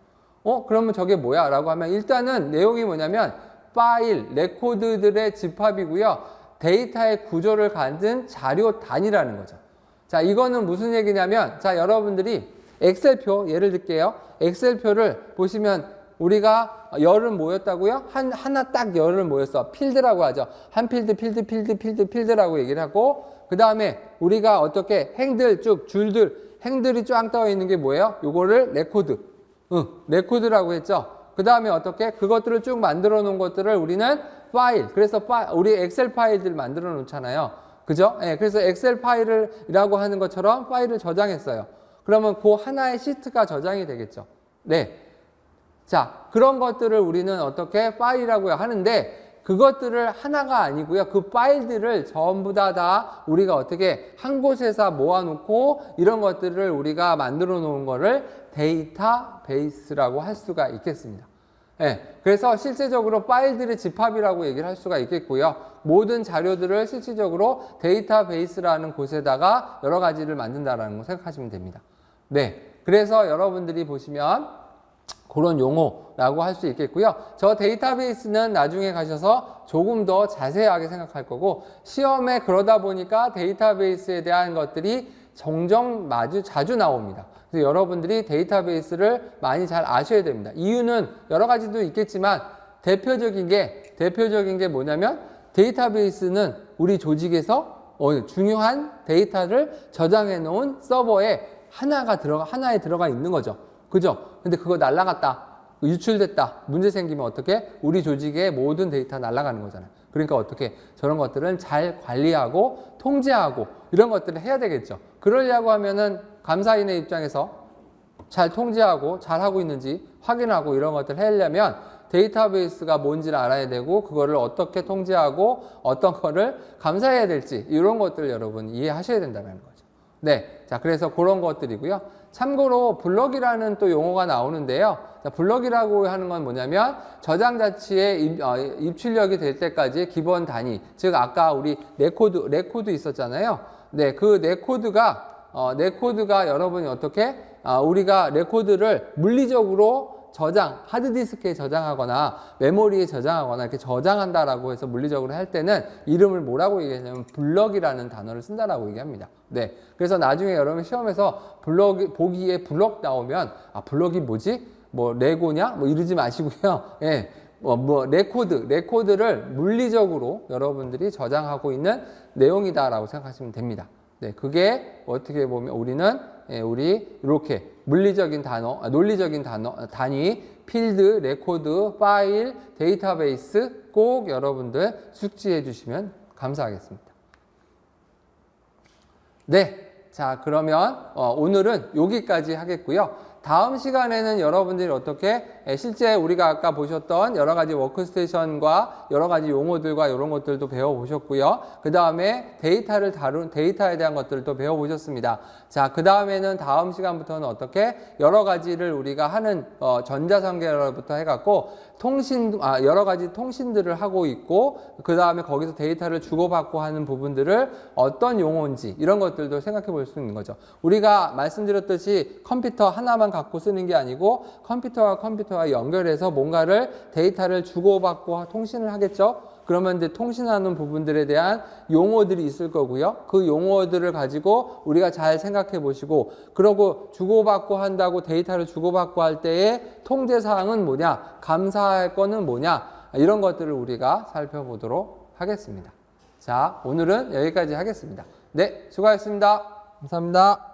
그러면 저게 뭐야? 라고 하면 일단은 내용이 뭐냐면 파일, 레코드들의 집합이고요. 데이터의 구조를 갖는 자료 단위라는 거죠. 자, 이거는 무슨 얘기냐면, 자, 여러분들이 엑셀표, 예를 들게요. 엑셀표를 보시면 우리가 열을 모였다고요? 하나 딱 열을 모였어. 필드라고 하죠. 한 필드라고 얘기를 하고, 그 다음에 우리가 어떻게 행들 쭉, 줄들, 행들이 쫙 떠 있는 게 뭐예요? 요거를 레코드. 레코드라고 했죠. 그 다음에 어떻게? 그것들을 쭉 만들어 놓은 것들을 우리는 파일. 그래서 우리 엑셀 파일들 만들어 놓잖아요. 그죠? 예, 그래서 엑셀 파일이라고 하는 것처럼 파일을 저장했어요. 그러면 그 하나의 시트가 저장이 되겠죠. 네. 자, 그런 것들을 우리는 어떻게 파일이라고 하는데, 그것들을 하나가 아니고요. 그 파일들을 전부 다 우리가 어떻게 한 곳에서 모아놓고 이런 것들을 우리가 만들어 놓은 거를 데이터베이스라고 할 수가 있겠습니다. 네, 그래서 실제적으로 파일들의 집합이라고 얘기를 할 수가 있겠고요. 모든 자료들을 실질적으로 데이터베이스라는 곳에다가 여러 가지를 만든다라는 거 생각하시면 됩니다. 네, 그래서 여러분들이 보시면 그런 용어라고 할 수 있겠고요. 저 데이터베이스는 나중에 가셔서 조금 더 자세하게 생각할 거고, 시험에 그러다 보니까 데이터베이스에 대한 것들이 종종 자주 나옵니다. 그래서 여러분들이 데이터베이스를 많이 잘 아셔야 됩니다. 이유는 여러 가지도 있겠지만 대표적인 게 뭐냐면, 데이터베이스는 우리 조직에서 중요한 데이터를 저장해 놓은 서버에 하나에 들어가 있는 거죠. 그죠? 근데 그거 날라갔다, 유출됐다, 문제 생기면 어떻게? 우리 조직의 모든 데이터 날아가는 거잖아요. 그러니까 어떻게? 저런 것들은 잘 관리하고 통제하고 이런 것들을 해야 되겠죠. 그러려고 하면은 감사인의 입장에서 잘 통제하고 잘 하고 있는지 확인하고 이런 것들을 하려면 데이터베이스가 뭔지를 알아야 되고, 그거를 어떻게 통제하고 어떤 거를 감사해야 될지 이런 것들을 여러분 이해하셔야 된다는 거죠. 네. 자, 그래서 그런 것들이고요. 참고로 블럭이라는 또 용어가 나오는데요. 자, 블럭이라고 하는 건 뭐냐면 저장 자체의 입출력이 될 때까지 기본 단위, 즉 아까 우리 레코드 있었잖아요. 네, 그 레코드가 여러분이 어떻게 우리가 레코드를 물리적으로 하드디스크에 저장하거나 메모리에 저장하거나 이렇게 저장한다라고 해서 물리적으로 할 때는 이름을 뭐라고 얘기하냐면 블럭이라는 단어를 쓴다라고 얘기합니다. 네. 그래서 나중에 여러분 시험에서 보기에 블럭 나오면, 블럭이 뭐지? 뭐 레고냐? 뭐 이러지 마시고요. 예. 레코드를 물리적으로 여러분들이 저장하고 있는 내용이다라고 생각하시면 됩니다. 네. 그게 어떻게 보면 우리는 우리 이렇게 논리적인 단위, 필드, 레코드, 파일, 데이터베이스 꼭 여러분들 숙지해 주시면 감사하겠습니다. 네, 자, 그러면 오늘은 여기까지 하겠고요. 다음 시간에는 여러분들이 어떻게 실제 우리가 아까 보셨던 여러 가지 워크스테이션과 여러 가지 용어들과 이런 것들도 배워보셨고요. 그 다음에 데이터에 대한 것들도 배워보셨습니다. 자, 그 다음에는 다음 시간부터는 어떻게 여러 가지를 우리가 하는 전자상계열부터 해갖고 여러 가지 통신들을 하고 있고, 그 다음에 거기서 데이터를 주고받고 하는 부분들을 어떤 용어인지 이런 것들도 생각해 볼 수 있는 거죠. 우리가 말씀드렸듯이 컴퓨터 하나만 갖고 쓰는 게 아니고 컴퓨터와 연결해서 뭔가를 데이터를 주고받고 통신을 하겠죠. 그러면 이제 통신하는 부분들에 대한 용어들이 있을 거고요. 그 용어들을 가지고 우리가 잘 생각해 보시고, 그러고 주고받고 한다고 데이터를 주고받고 할 때의 통제사항은 뭐냐, 감사할 거는 뭐냐, 이런 것들을 우리가 살펴보도록 하겠습니다. 자, 오늘은 여기까지 하겠습니다. 네, 수고하셨습니다. 감사합니다.